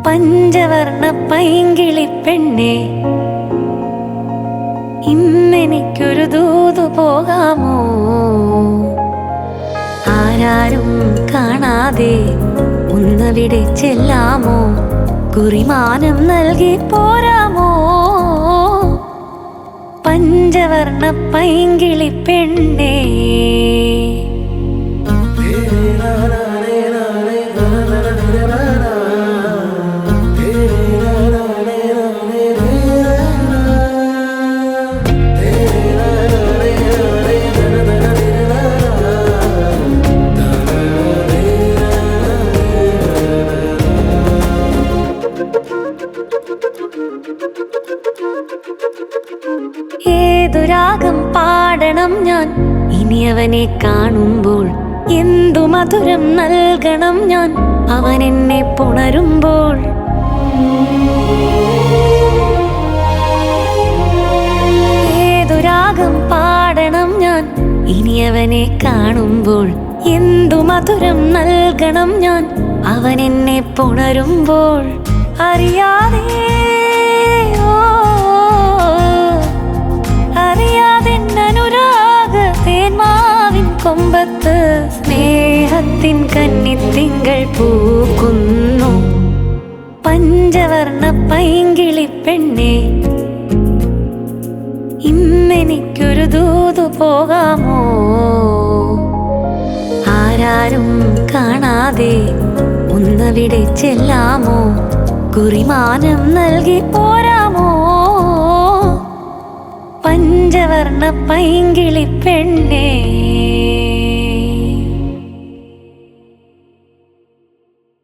പഞ്ചവർണ്ണ പൈങ്കിളി പെണ്ണേ, ഇന്നെനിക്കൊരു ദൂതു പോകാമോ? ആരാരും കാണാതെ ഒന്നവിടെ ചെല്ലാമോ? കുറിമാനം നൽകി പോരാമോ? പഞ്ചവർണ്ണ പൈങ്കിളി പെണ്ണേ. ഏതു രാഗം പാടണം ഞാൻ ഇനി അവനെ കാണുമ്പോൾ? എന്തു മധുരം നൽകണം ഞാൻ അവൻ എന്നെ പുണരുമ്പോൾ? ഏതു രാഗം പാടണം ഞാൻ ഇനി അവനെ കാണുമ്പോൾ? എന്തു മധുരം നൽകണം ഞാൻ അവൻ എന്നെ പുണരുമ്പോൾ? അറിയാതെ കൊമ്പത്ത് സ്നേഹത്തിൻ കന്നിത്തിങ്കൾ പൂക്കുന്നു. പഞ്ചവർണ്ണ പൈങ്കിളി പെണ്ണേ, ഇന്നെനിക്കൊരു ദൂതു പോകാമോ? ആരാരും കാണാതെ ഒന്നവിടെ ചെല്ലാമോ? കുറിമാനം നൽകി പോരാമോ? പഞ്ചവർണ്ണ പൈങ്കിളി പെണ്ണേ.